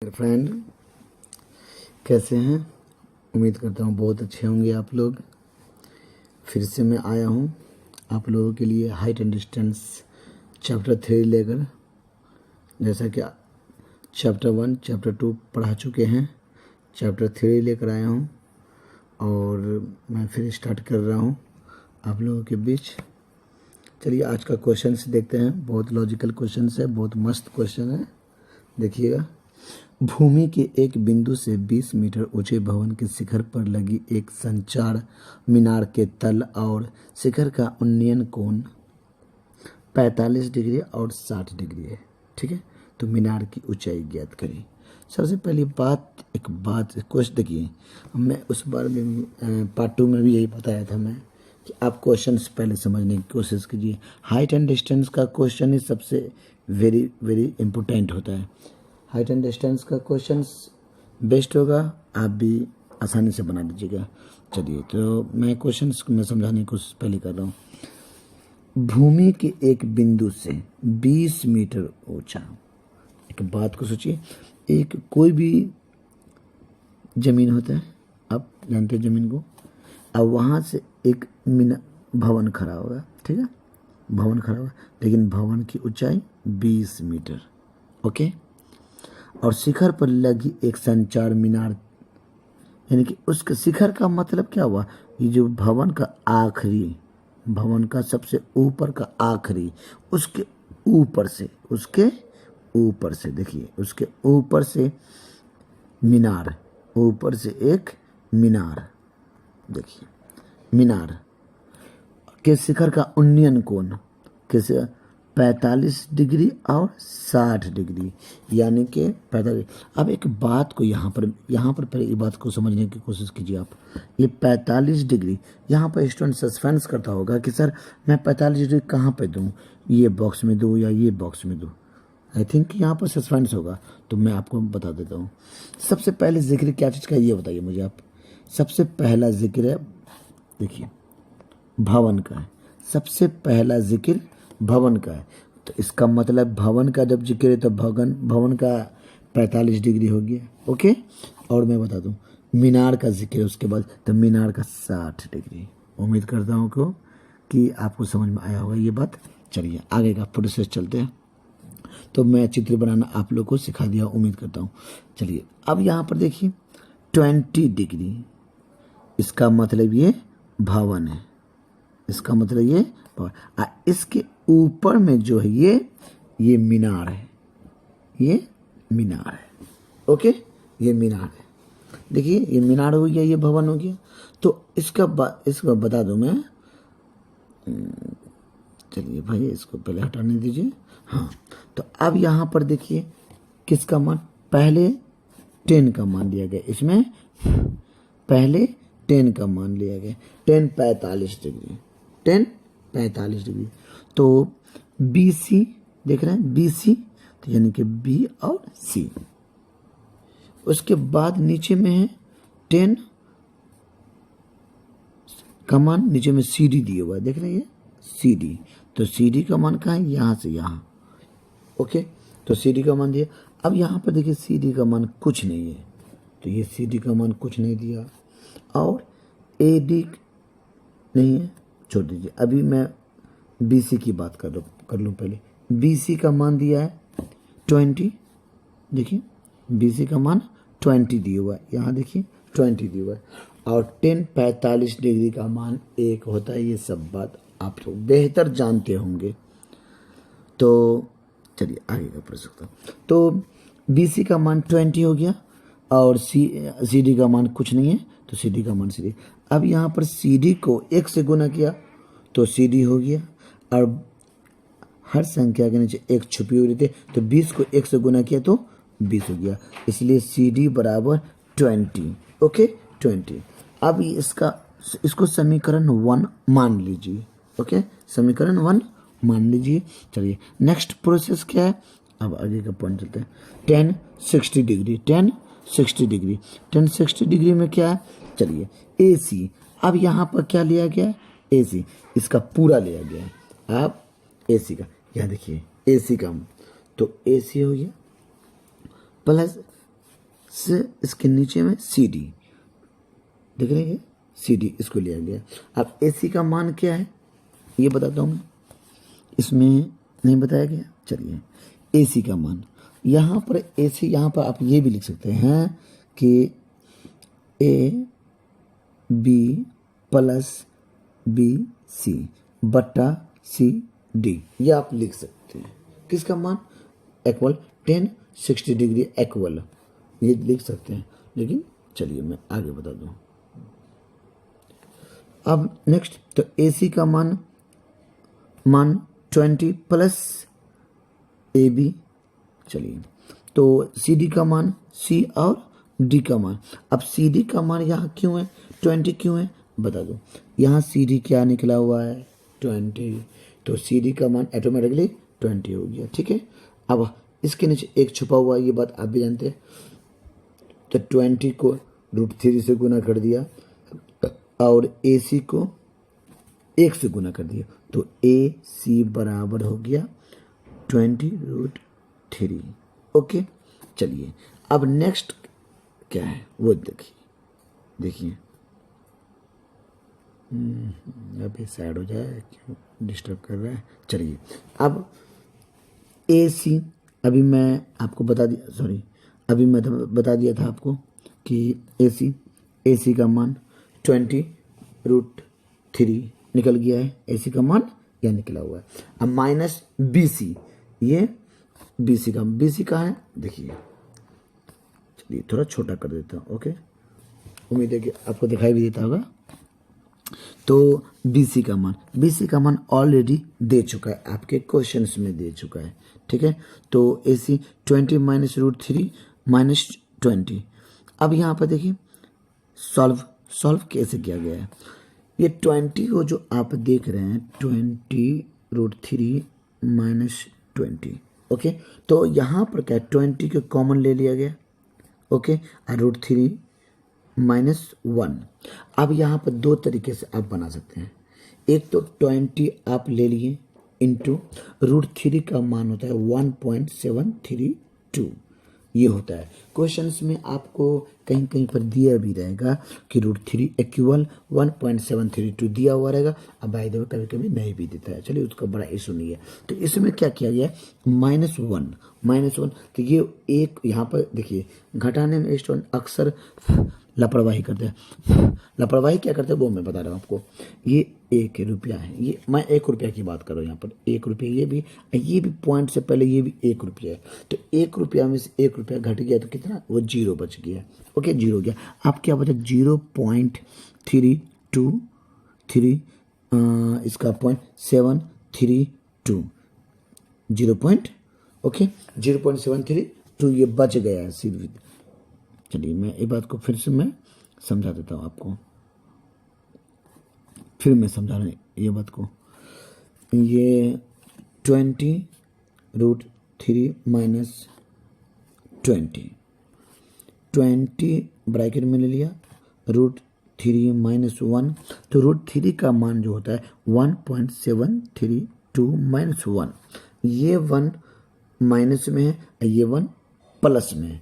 मेरे फ्रेंड कैसे हैं। उम्मीद करता हूँ बहुत अच्छे होंगे आप लोग। फिर से मैं आया हूँ आप लोगों के लिए हाइट एंड डिस्टेंस चैप्टर 3 लेकर। जैसा कि चैप्टर 1 चैप्टर 2 पढ़ा चुके हैं, चैप्टर 3 लेकर आया हूँ और मैं फिर स्टार्ट कर रहा हूँ आप लोगों के बीच। चलिए आज का क्वेश्चन देखते हैं। बहुत लॉजिकल क्वेश्चन है, बहुत मस्त क्वेश्चन है। देखिएगा, भूमि के एक बिंदु से 20 मीटर ऊंचे भवन के शिखर पर लगी एक संचार मीनार के तल और शिखर का उन्नयन कोण 45 डिग्री और 60 डिग्री है। ठीक है, तो मीनार की ऊंचाई ज्ञात करें। सबसे पहली बात क्वेश्चन देखिए, मैं उस बार में पार्ट 2 में भी यही बताया था मैं कि आप क्वेश्चन पहले समझने की कोशिश कीजिए। हाइट एंड डिस्टेंस का क्वेश्चन ही सबसे वेरी वेरी इम्पोर्टेंट होता है। हाइट एंड डिस्टेंस का क्वेश्चन बेस्ट होगा, आप भी आसानी से बना लीजिएगा। चलिए, तो मैं क्वेश्चन में समझाने की कोशिश पहले कर रहा हूँ। भूमि के एक बिंदु से 20 मीटर ऊंचा, एक बात को सोचिए, एक कोई भी जमीन होता है, आप जानते हैं जमीन को। अब वहाँ से एक भवन खड़ा होगा, ठीक है, भवन खड़ा होगा, लेकिन भवन की ऊंचाई 20 मीटर, ओके। और शिखर पर लगी एक संचार मीनार, यानी कि उसके शिखर का मतलब क्या हुआ, ये जो भवन का आखिरी, भवन का सबसे ऊपर का आखिरी, उसके ऊपर से देखिए, उसके ऊपर से मीनार, ऊपर से एक मीनार, देखिए मीनार के शिखर का उन्नयन कोण कैसे 45 डिग्री और 60 डिग्री, यानी कि 45। अब एक बात को यहाँ पर पहले ये बात को समझने की कोशिश कीजिए आप। ये 45 डिग्री, यहाँ पर स्टूडेंट सस्पेंस करता होगा कि सर मैं 45 डिग्री कहाँ पे दूँ, ये बॉक्स में दूँ या ये बॉक्स में दूँ। आई थिंक यहाँ पर सस्पेंस होगा, तो मैं आपको बता देता हूँ। सबसे पहले जिक्र क्या चीज़ का, ये बताइए मुझे आप। सबसे पहला जिक्र है, देखिए भवन का है, सबसे पहला जिक्र भवन का है। तो इसका मतलब भवन का जब जिक्र है तो भवन का 45 डिग्री हो गया, ओके। और मैं बता दूं, मीनार का जिक्र है उसके बाद, तो मीनार का 60 डिग्री। उम्मीद करता हूं कि आपको समझ में आया होगा ये बात। चलिए आगे का प्रोसेस चलते हैं। तो मैं चित्र बनाना आप लोग को सिखा दिया, उम्मीद करता हूँ। चलिए अब यहाँ पर देखिए 20 डिग्री, इसका मतलब ये भवन है, इसका मतलब ये भवन। इसके ऊपर में जो है ये मीनार है, ये मीनार है, ओके, ये मीनार है। देखिए ये मीनार हो गया, ये भवन हो गया। तो इसका बता दूं मैं, चलिए भाई इसको पहले हटाने दीजिए। हाँ, तो अब यहाँ पर देखिए किसका मान, पहले 10 का मान लिया गया, इसमें पहले 10 का मान लिया गया। 10 45 डिग्री, 10 45 डिग्री। तो BC देख रहे हैं, BC, तो यानी कि B और C। उसके बाद नीचे में है 10 का मान, नीचे में CD दिया हुआ है, देख रहे हैं CD। तो CD का मान कहाँ है, यहाँ से यहाँ, ओके। तो CD का मान दिया। अब यहाँ पर देखिए CD का मान कुछ नहीं है, तो ये CD का मान कुछ नहीं दिया, और AD नहीं है, छोड़ दीजिए। अभी मैं BC की बात कर लूँ पहले। BC का मान दिया है 20, देखिए BC का मान 20 दिया हुआ है, यहाँ देखिए 20 दिया हुआ है। और 10 45 डिग्री का मान 1 होता है, ये सब बात आप लोग बेहतर जानते होंगे। तो चलिए आगे का प्रश्न। तो BC का मान 20 हो गया, और CD का मान कुछ नहीं है, तो CD का मान CD। अब यहाँ पर CD को 1 से गुना किया तो CD हो गया, और हर संख्या के नीचे 1 छुपी हुई रहती है, तो 20 को 1 से गुना किया तो 20 हो गया, इसलिए CD बराबर 20, ओके 20। अब इसको समीकरण 1 मान लीजिए, ओके, समीकरण 1 मान लीजिए। चलिए नेक्स्ट प्रोसेस क्या है, अब आगे का पॉइंट चलते हैं। 10 60 डिग्री, 10 60 डिग्री, 10 60 डिग्री में क्या है, चलिए AC। अब यहाँ पर क्या लिया गया है, AC, इसका पूरा लिया गया है। अब AC का यहाँ देखिए, AC का तो AC हो गया प्लस इसके नीचे में सी डी, देख रहे हैं सी डी, इसको लिया गया। अब ए सी का मान क्या है ये बताता हूँ मैं, इसमें नहीं बताया गया। चलिए ए सी का मान यहाँ पर, ए सी यहाँ पर आप ये भी लिख सकते हैं कि A B plus B C बट्टा सी डी, ये आप लिख सकते हैं। किसका मान? इक्वल 10-60 डिग्री इक्वल, ये लिख सकते हैं। लेकिन चलिए मैं आगे बता दूं। अब नेक्स्ट तो ए सी का मान 20 प्लस ए बी। चलिए तो सी डी का मान, सी और डी का मान। अब सी डी का मान यहाँ क्यों है 20 क्यों है बता दो। यहाँ सी डी क्या निकला हुआ है 20, तो सी डी का मान ऑटोमेटिकली 20 हो गया। ठीक है, अब इसके नीचे एक छुपा हुआ है, ये बात आप भी जानते हैं। तो 20 को √3 से गुना कर दिया और ए सी को 1 से गुना कर दिया, तो ए सी बराबर हो गया 20√3। ओके, चलिए अब नेक्स्ट क्या है वो देखिए अभी साइड हो जाए, क्यों डिस्टर्ब कर रहा है। चलिए अब ए सी, अभी मैं आपको बता दिया, सॉरी अभी मैं बता दिया था आपको कि ए सी का मान 20√3 निकल गया है। ए सी का मान यह निकला हुआ है। अब माइनस बी सी, ये बी सी का है, देखिए चलिए थोड़ा छोटा कर देता हूँ। ओके, उम्मीद है कि आपको दिखाई भी देता होगा। तो बी सी का मान ऑलरेडी दे चुका है, आपके क्वेश्चंस में दे चुका है। ठीक है, तो ए सी 20 माइनस √3 माइनस 20। अब यहाँ पर देखिए सॉल्व कैसे किया गया है। ये 20 को जो आप देख रहे हैं 20√3 माइनस 20। ओके, तो यहाँ पर क्या 20 को कॉमन ले लिया गया। ओके, और √3 माइनस 1। अब यहाँ पर दो तरीके से आप बना सकते हैं। एक तो 20 आप ले लिए इंटू √3 का मान होता है 1.732, ये होता है। क्वेश्चंस में आपको कहीं कहीं पर दिया भी रहेगा कि √3 इक्वल 1.732 दिया हुआ रहेगा। अब बाय द वे कभी कभी नहीं भी देता है, चलिए उसका बड़ा इशू नहीं है। तो इसमें क्या किया गया -1, तो ये एक यहाँ पर देखिए घटाने में स्टूडेंट अक्सर लापरवाही करते हैं। लापरवाही क्या करते हैं वो मैं बता रहा हूँ आपको। ये 1 रुपया है, ये मैं 1 रुपया की बात कर रहा हूँ। यहाँ पर 1 रुपया, ये भी पॉइंट से पहले ये भी 1 रुपया है। तो 1 रुपया में से 1 रुपया घट गया तो कितना, वो 0 बच गया। ओके, 0 हो गया। अब क्या बचा 0.323, इसका 0.732, 0.732 ये बच गया है सिर्फ। चलिए मैं ये बात को फिर से मैं समझा देता हूँ आपको, फिर मैं समझा रहा हूँ ये बात को। ये 20√3 माइनस 20 ब्रैकेट में ले लिया, √3 माइनस 1, तो √3 का मान जो होता है 1.732 माइनस 1। ये 1 माइनस में है, ये 1 प्लस में है,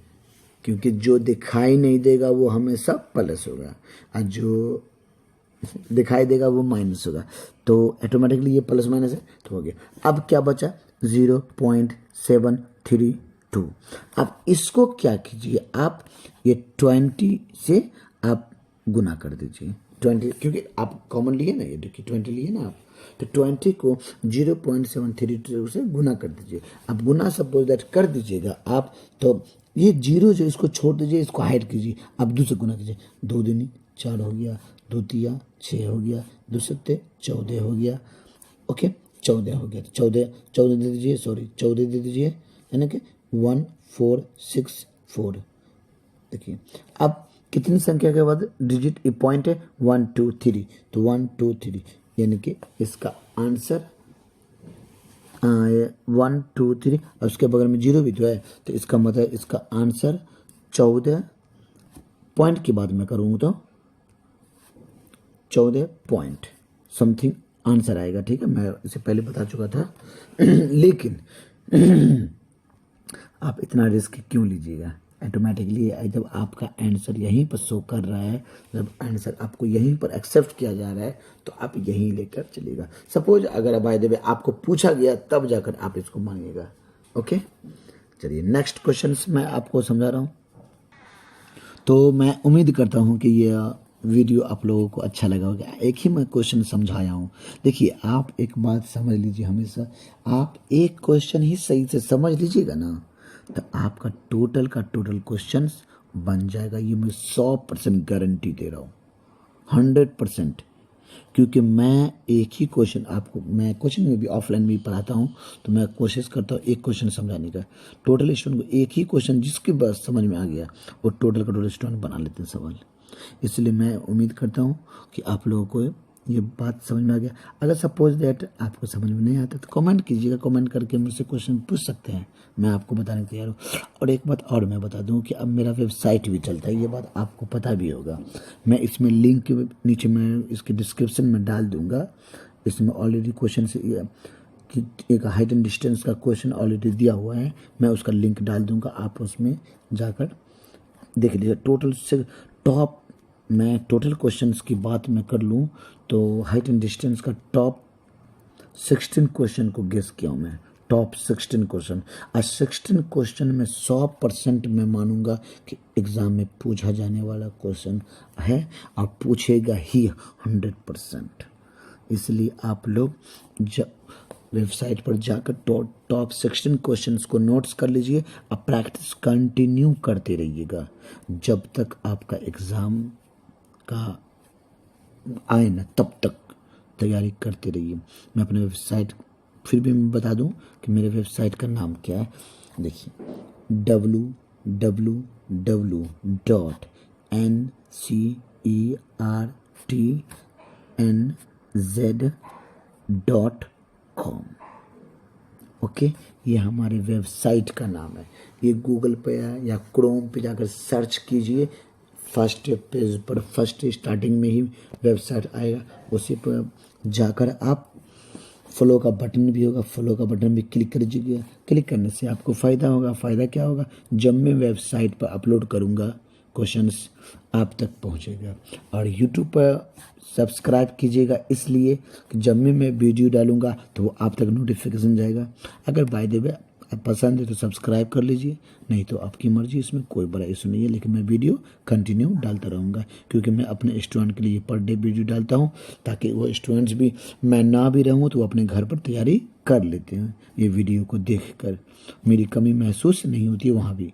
क्योंकि जो दिखाई नहीं देगा वो हमेशा प्लस होगा और जो दिखाई देगा वो माइनस होगा। तो ऑटोमेटिकली ये प्लस माइनस है तो हो गया। अब क्या बचा 0.732। अब इसको क्या कीजिए आप, ये 20 से आप गुना कर दीजिए 20, क्योंकि आप कॉमन लिए ना, ये देखिए 20 लिए ना आप, तो 20 को 0.732 से गुना कर दीजिए। अब गुना सपोज दैट कर दीजिएगा आप, तो ये 0 जो इसको छोड़ दीजिए, इसको हाइड कीजिए। अब 2 से गुना कीजिए, 2 दूनी 4 हो गया, 2 तिया 6 हो गया, 2 सत्ते 14 हो गया। ओके, 14 हो गया, 14 दे दीजिए, सॉरी 14 दे दीजिए, यानी कि 1464। देखिए अब कितनी संख्या के बाद डिजिट पॉइंट है 1 2 3, तो 1 2 3 यानी कि इसका आंसर 1 2 3 और उसके बगल में 0 भी तो है, तो इसका मतलब इसका आंसर 14 पॉइंट की बात मैं करूँगा तो 14 पॉइंट समथिंग आंसर आएगा। ठीक है, मैं इसे पहले बता चुका था लेकिन आप इतना रिस्क क्यों लीजिएगा, ऑटोमेटिकली जब आपका आंसर यहीं पर शो कर रहा है, जब आंसर आपको यहीं पर एक्सेप्ट किया जा रहा है तो आप यहीं लेकर चलिएगा। सपोज अगर बाय द वे आपको पूछा गया तब जाकर आप इसको मानिएगा। ओके, चलिए नेक्स्ट क्वेश्चन मैं आपको समझा रहा हूँ। तो मैं उम्मीद करता हूँ कि ये वीडियो आप लोगों को अच्छा लगा होगा। एक ही मैं क्वेश्चन समझाया हूँ। देखिए, आप एक बात समझ लीजिए, हमेशा आप एक क्वेश्चन ही सही से समझ लीजिएगा ना, तो आपका टोटल का टोटल क्वेश्चन बन जाएगा। ये मैं 100% गारंटी दे रहा हूँ, 100%। क्योंकि मैं एक ही क्वेश्चन आपको, मैं कोचिंग में भी ऑफलाइन में भी पढ़ाता हूँ, तो मैं कोशिश करता हूँ एक क्वेश्चन समझाने का। टोटल स्टूडेंट को एक ही क्वेश्चन जिसकी बस समझ में आ गया वो टोटल का टोटल स्टूडेंट बना लेते हैं सवाल। इसलिए मैं उम्मीद करता हूँ कि आप लोगों को ये बात समझ में आ गया। अगर सपोज दैट आपको समझ में नहीं आता तो कमेंट कीजिएगा, कमेंट करके मुझसे क्वेश्चन पूछ सकते हैं, मैं आपको बताने को तैयार हूँ। और एक बात और मैं बता दूँ कि अब मेरा वेबसाइट भी चलता है, ये बात आपको पता भी होगा। मैं इसमें लिंक नीचे में इसके डिस्क्रिप्शन में डाल दूँगा। इसमें ऑलरेडी क्वेश्चन से कि एक हाइट एंड डिस्टेंस का क्वेश्चन ऑलरेडी दिया हुआ है, मैं उसका लिंक डाल दूँगा, आप उसमें जाकर देख लीजिए। टोटल से टॉप, मैं टोटल क्वेश्चंस की बात मैं कर लूँ तो हाइट एंड डिस्टेंस का टॉप 16 क्वेश्चन को गेस किया हूँ मैं, टॉप 16 क्वेश्चन। और 16 क्वेश्चन में 100% मैं मानूंगा कि एग्ज़ाम में पूछा जाने वाला क्वेश्चन है और पूछेगा ही 100%। इसलिए आप लोग वेबसाइट पर जाकर टॉप 16 क्वेश्चंस को नोट्स कर लीजिए और प्रैक्टिस कंटिन्यू करते रहिएगा जब तक आपका एग्ज़ाम का आए ना, तब तक तैयारी करते रहिए। मैं अपने वेबसाइट फिर भी मैं बता दूं कि मेरे वेबसाइट का नाम क्या है। देखिए, www.ncertnz.com। ओके, ये हमारे वेबसाइट का नाम है। ये गूगल पे या क्रोम पे जाकर सर्च कीजिए, फर्स्ट पेज पर फर्स्ट स्टार्टिंग में ही वेबसाइट आएगा, उसी पर जाकर आप फॉलो का बटन भी होगा, फॉलो का बटन भी क्लिक कर दीजिएगा। क्लिक करने से आपको फ़ायदा होगा। फ़ायदा क्या होगा, जब मैं वेबसाइट पर अपलोड करूँगा क्वेश्चंस आप तक पहुँचेगा। और यूट्यूब पर सब्सक्राइब कीजिएगा, इसलिए कि जब मैं वीडियो डालूँगा तो वो आप तक नोटिफिकेशन जाएगा। अगर बाय द वे पसंद है तो सब्सक्राइब कर लीजिए, नहीं तो आपकी मर्जी, इसमें कोई बड़ा इशू नहीं है। लेकिन मैं वीडियो कंटिन्यू डालता रहूँगा, क्योंकि मैं अपने स्टूडेंट के लिए पर डे वीडियो डालता हूँ, ताकि वो स्टूडेंट्स भी, मैं ना भी रहूँ तो वो अपने घर पर तैयारी कर लेते हैं। ये वीडियो को देख कर मेरी कमी महसूस नहीं होती है वहाँ भी।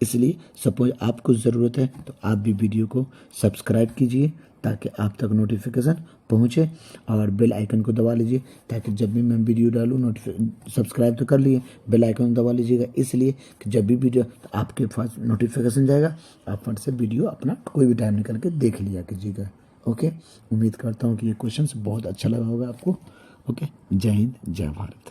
इसलिए सपोज आपको ज़रूरत है तो आप भी वीडियो को सब्सक्राइब कीजिए ताकि आप तक नोटिफिकेशन पहुँचे, और बेल आइकन को दबा लीजिए ताकि जब भी मैं वीडियो डालूँ सब्सक्राइब तो कर लिए, बेल आइकन दबा लीजिएगा, इसलिए कि जब भी वीडियो तो आपके पास नोटिफिकेशन जाएगा, आप फट से वीडियो अपना कोई भी टाइम निकल के देख लिया कीजिएगा। ओके, उम्मीद करता हूँ कि ये क्वेश्चन बहुत अच्छा लगा होगा आपको। ओके, जय हिंद, जय भारत।